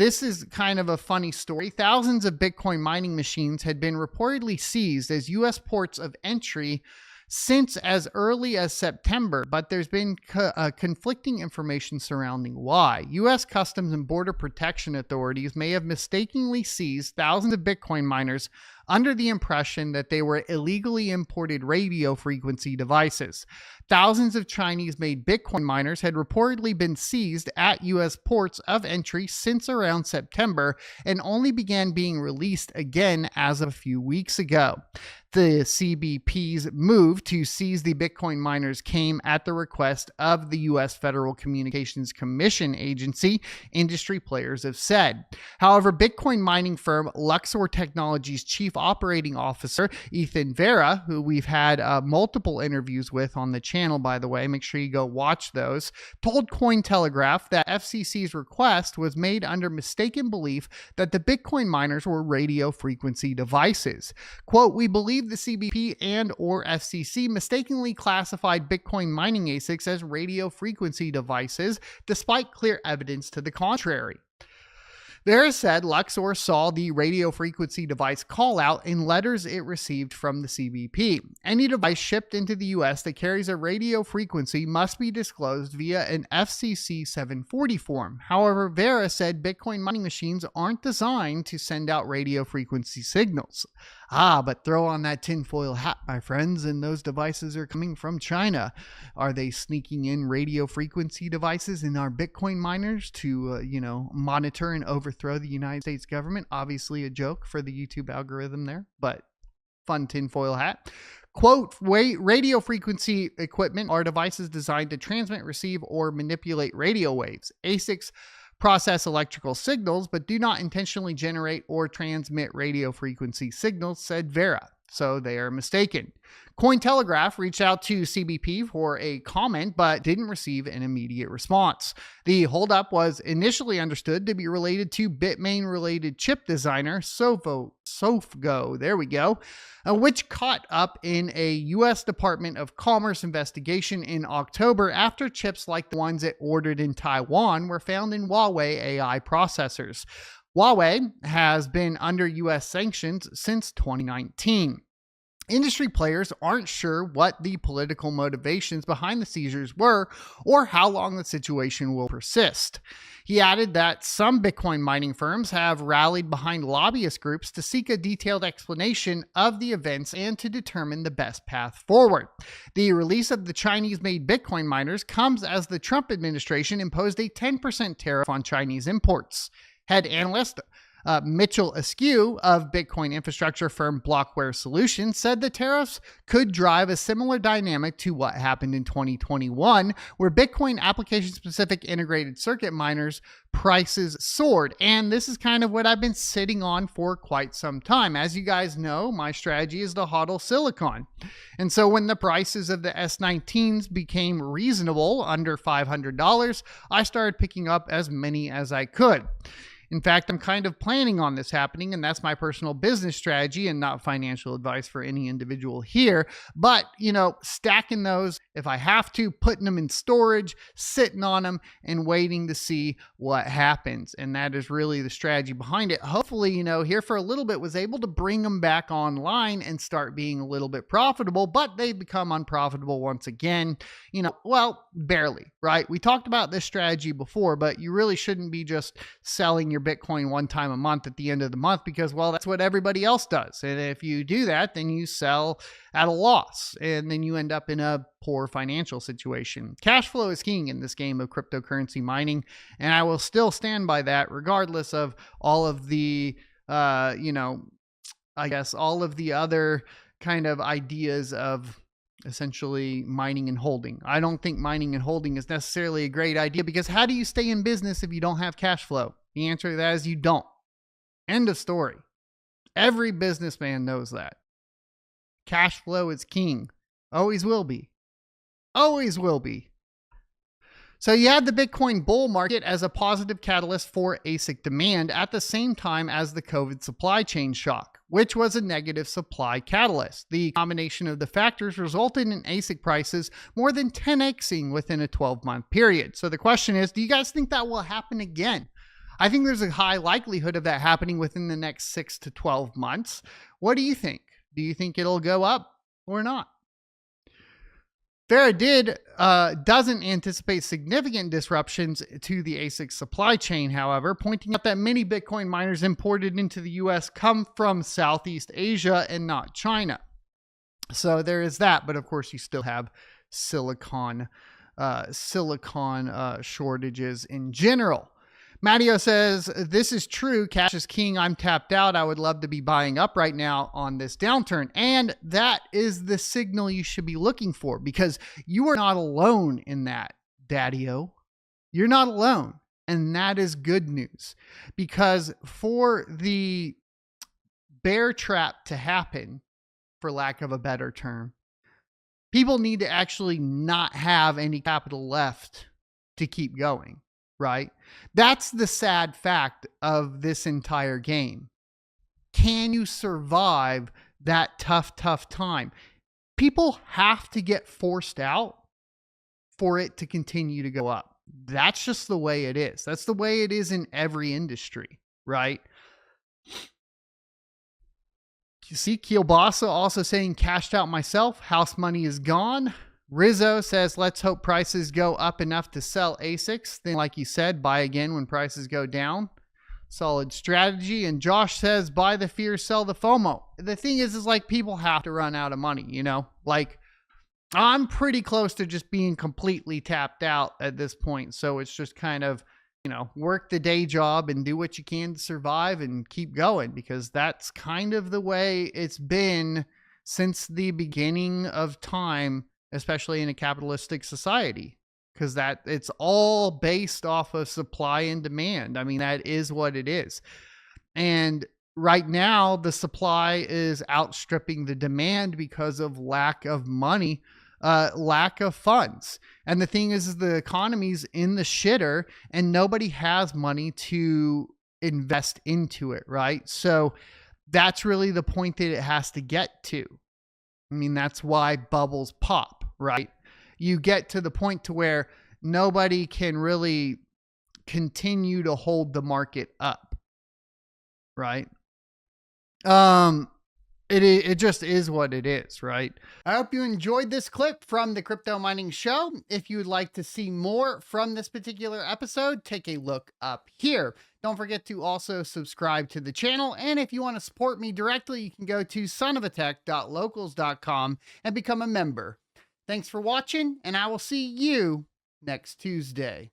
this is kind of a funny story. Thousands of Bitcoin mining machines had been reportedly seized as U.S. ports of entry since as early as September, but there's been conflicting information surrounding why. U.S. Customs and Border Protection authorities may have mistakenly seized thousands of Bitcoin miners under the impression that they were illegally imported radio frequency devices. Thousands of Chinese-made Bitcoin miners had reportedly been seized at U.S. ports of entry since around September and only began being released again as of a few weeks ago. The CBP's move to seize the Bitcoin miners came at the request of the U.S. Federal Communications Commission agency, industry players have said. However, Bitcoin mining firm Luxor Technologies Chief Operating Officer Ethan Vera, who we've had multiple interviews with on the channel, by the way, make sure you go watch those, told Cointelegraph that FCC's request was made under mistaken belief that the Bitcoin miners were radio frequency devices. Quote, "We believe the CBP and or FCC mistakenly classified Bitcoin mining ASICs as radio frequency devices, despite clear evidence to the contrary." Vera said Luxor saw the radio frequency device call out in letters it received from the CBP. Any device shipped into the U.S. that carries a radio frequency must be disclosed via an FCC 740 form. However, Vera said Bitcoin mining machines aren't designed to send out radio frequency signals. But throw on that tinfoil hat, my friends, and those devices are coming from China. Are they sneaking in radio frequency devices in our Bitcoin miners to, monitor and overthrow the United States government? Obviously a joke for the YouTube algorithm there, but fun tinfoil hat. Quote, "Radio frequency equipment are devices designed to transmit, receive, or manipulate radio waves. ASICs process electrical signals, but do not intentionally generate or transmit radio frequency signals," said Vera. So they are mistaken. Cointelegraph reached out to CBP for a comment, but didn't receive an immediate response. The holdup was initially understood to be related to Bitmain-related chip designer Sofgo, there we go, which caught up in a U.S. Department of Commerce investigation in October after chips like the ones it ordered in Taiwan were found in Huawei AI processors. Huawei has been under U.S. sanctions since 2019. Industry players aren't sure what the political motivations behind the seizures were or how long the situation will persist. He added that some Bitcoin mining firms have rallied behind lobbyist groups to seek a detailed explanation of the events and to determine the best path forward. The release of the Chinese-made Bitcoin miners comes as the Trump administration imposed a 10% tariff on Chinese imports. Head analyst Mitchell Askew of Bitcoin infrastructure firm Blockware Solutions said the tariffs could drive a similar dynamic to what happened in 2021, where Bitcoin application-specific integrated circuit miners prices soared. And this is kind of what I've been sitting on for quite some time. As you guys know, my strategy is to hodl silicon. And so when the prices of the S19s became reasonable, under $500, I started picking up as many as I could. In fact, I'm kind of planning on this happening, and that's my personal business strategy and not financial advice for any individual here. But, stacking those if I have to, putting them in storage, sitting on them, and waiting to see what happens. And that is really the strategy behind it. Hopefully, here for a little bit was able to bring them back online and start being a little bit profitable, but they become unprofitable once again. Barely, right? We talked about this strategy before, but you really shouldn't be just selling your Bitcoin one time a month at the end of the month because, that's what everybody else does. And if you do that, then you sell at a loss and then you end up in a poor financial situation. Cash flow is king in this game of cryptocurrency mining, and I will still stand by that regardless of all of the, all of the other kind of ideas of essentially mining and holding. I don't think mining and holding is necessarily a great idea because how do you stay in business if you don't have cash flow? The answer to that is you don't. End of story. Every businessman knows that. Cash flow is king. Always will be. Always will be. So you had the Bitcoin bull market as a positive catalyst for ASIC demand at the same time as the COVID supply chain shock, which was a negative supply catalyst. The combination of the factors resulted in ASIC prices more than 10xing within a 12-month period. So the question is, do you guys think that will happen again? I think there's a high likelihood of that happening within the next 6 to 12 months. What do you think? Do you think it'll go up or not? Doesn't anticipate significant disruptions to the ASIC supply chain, however, pointing out that many Bitcoin miners imported into the US come from Southeast Asia and not China. So there is that, but of course you still have silicon shortages in general. Matteo says, this is true. Cash is king. I'm tapped out. I would love to be buying up right now on this downturn. And that is the signal you should be looking for, because you are not alone in that, Daddy-o. You're not alone. And that is good news, because for the bear trap to happen, for lack of a better term, people need to actually not have any capital left to keep going. Right? That's the sad fact of this entire game. Can you survive that tough time? People have to get forced out for it to continue to go up. That's just the way it is. That's the way it is in every industry, right? You see Kielbasa also saying, cashed out myself. House money is gone. Rizzo says, let's hope prices go up enough to sell ASICs. Then, like you said, buy again when prices go down. Solid strategy. And Josh says, buy the fear, sell the FOMO. The thing is like people have to run out of money, you know? Like, I'm pretty close to just being completely tapped out at this point. So it's just kind of, you know, work the day job and do what you can to survive and keep going, because that's kind of the way it's been since the beginning of time, especially in a capitalistic society, because that it's all based off of supply and demand. I mean, that is what it is. And right now the supply is outstripping the demand because of lack of money, lack of funds. And the thing is the economy's in the shitter and nobody has money to invest into it, right? So that's really the point that it has to get to. I mean, that's why bubbles pop, right? You get to the point to where nobody can really continue to hold the market up, right? It just is what it is, right? I hope you enjoyed this clip from the Crypto Mining Show. If you would like to see more from this particular episode, take a look up here. Don't forget to also subscribe to the channel. And if you want to support me directly, you can go to sonofatech.locals.com and become a member. Thanks for watching, and I will see you next Tuesday.